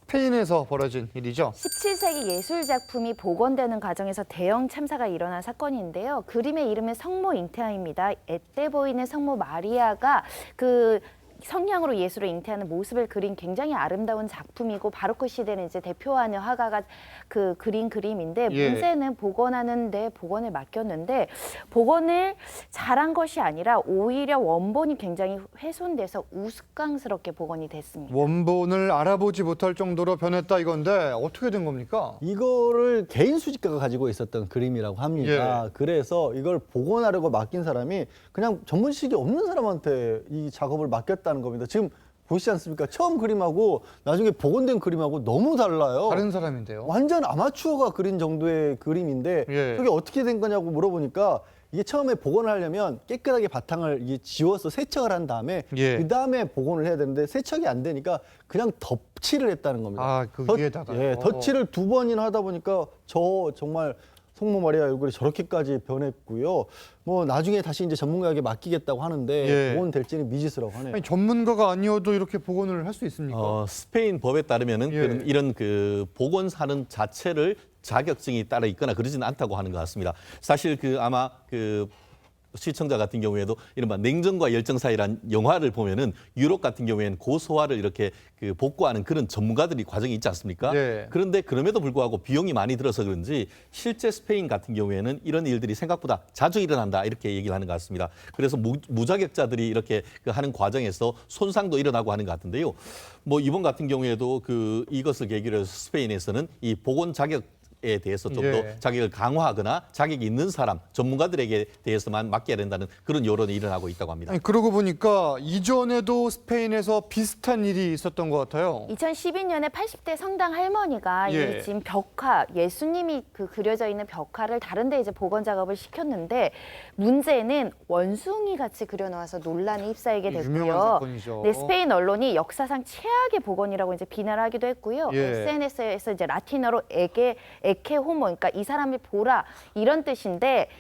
스페인에서 벌어진 일이죠. 17세기 예술 작품이 복원되는 과정에서 대형 참사가 일어난 사건인데요. 그림의 이름은 성모 잉태아입니다. 앳돼 보이는 성모 마리아가 그 성냥으로 예술을 잉태하는 모습을 그린 굉장히 아름다운 작품이고 바로크 시대를 이제 대표하는 화가가 그 그린 그림인데 예. 문제는 복원하는데 복원을 맡겼는데 복원을 잘한 것이 아니라 오히려 원본이 굉장히 훼손돼서 우스꽝스럽게 복원이 됐습니다. 원본을 알아보지 못할 정도로 변했다 이건데 어떻게 된 겁니까? 이거를 개인 수집가가 가지고 있었던 그림이라고 합니다. 예. 그래서 이걸 복원하려고 맡긴 사람이 그냥 전문 지식이 없는 사람한테 이 작업을 맡겼다는 겁니다. 지금 보시지 않습니까? 처음 그림하고 나중에 복원된 그림하고 너무 달라요. 다른 사람인데요. 완전 아마추어가 그린 정도의 그림인데 예. 저게 어떻게 된 거냐고 물어보니까 이게 처음에 복원을 하려면 깨끗하게 바탕을 이게 지워서 세척을 한 다음에 예. 그 다음에 복원을 해야 되는데 세척이 안 되니까 그냥 덧칠을 했다는 겁니다. 아, 그 위에다가요? 예, 덧칠을 2번이나 하다 보니까 저 정말 성모 마리아 얼굴이 저렇게까지 변했고요. 뭐 나중에 다시 이제 전문가에게 맡기겠다고 하는데 예. 복원될지는 미지수라고 하네요. 아니, 전문가가 아니어도 이렇게 복원을 할 수 있습니까? 스페인 법에 따르면은 예. 이런 그 복원사는 자체를 자격증이 따로 있거나 그러지는 않다고 하는 것 같습니다. 사실 그 아마 그 시청자 같은 경우에도 이른바 냉정과 열정 사이란 영화를 보면은 유럽 같은 경우에는 고소화를 이렇게 그 복구하는 그런 전문가들이 과정이 있지 않습니까? 네. 그런데 그럼에도 불구하고 비용이 많이 들어서 그런지 실제 스페인 같은 경우에는 이런 일들이 생각보다 자주 일어난다 이렇게 얘기를 하는 것 같습니다. 그래서 무자격자들이 이렇게 그 하는 과정에서 손상도 일어나고 하는 것 같은데요. 뭐 이번 같은 경우에도 그 이것을 계기로 해서 스페인에서는 이 복원 자격에 대해서 좀 더 예. 자격을 강화하거나 자격이 있는 사람, 전문가들에게 대해서만 맡겨야 된다는 그런 여론이 일어나고 있다고 합니다. 아니, 그러고 보니까 이전에도 스페인에서 비슷한 일이 있었던 것 같아요. 2012년에 80대 성당 할머니가 예. 이 지금 벽화, 예수님이 그 그려져 있는 벽화를 다른 데 이제 복원 작업을 시켰는데 문제는 원숭이 같이 그려놓아서 논란에 휩싸이게 됐고요. 유명한 사건이죠. 네, 스페인 언론이 역사상 최악의 복원이라고 이제 비난을 하기도 했고요. 예. SNS에서 이제 라틴어로 에케 호모, 그러니까 이 사람을 보라 이런 뜻인데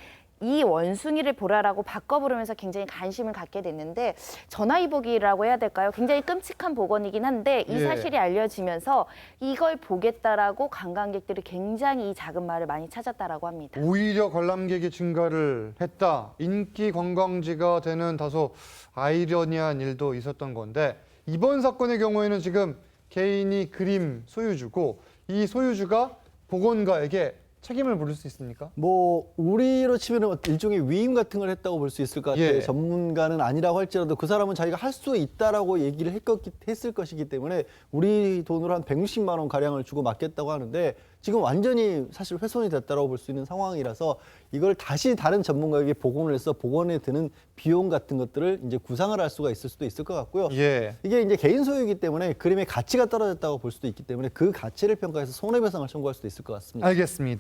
이 원숭이를 보라라고 바꿔 부르면서 굉장히 관심을 갖게 됐는데 전화위복이라고 해야 될까요? 굉장히 끔찍한 복원이긴 한데 이 예. 사실이 알려지면서 이걸 보겠다라고 관광객들이 굉장히 이 작은 마을을 많이 찾았다라고 합니다. 오히려 관람객이 증가를 했다. 인기 관광지가 되는 다소 아이러니한 일도 있었던 건데 이번 사건의 경우에는 지금 개인이 그림 소유주고 이 소유주가 복원가에게 책임을 물을 수 있습니까? 뭐 우리로 치면 일종의 위임 같은 걸 했다고 볼 수 있을 것 같아요. 예. 전문가는 아니라고 할지라도 그 사람은 자기가 할 수 있다라고 얘기를 했을 것이기 때문에 우리 돈으로 한 160만 원 가량을 주고 맡겼다고 하는데 지금 완전히 사실 훼손이 됐다라고 볼 수 있는 상황이라서 이걸 다시 다른 전문가에게 복원을 해서 복원에 드는 비용 같은 것들을 이제 구상을 할 수가 있을 수도 있을 것 같고요. 예. 이게 이제 개인 소유이기 때문에 그림의 가치가 떨어졌다고 볼 수도 있기 때문에 그 가치를 평가해서 손해배상을 청구할 수도 있을 것 같습니다. 알겠습니다.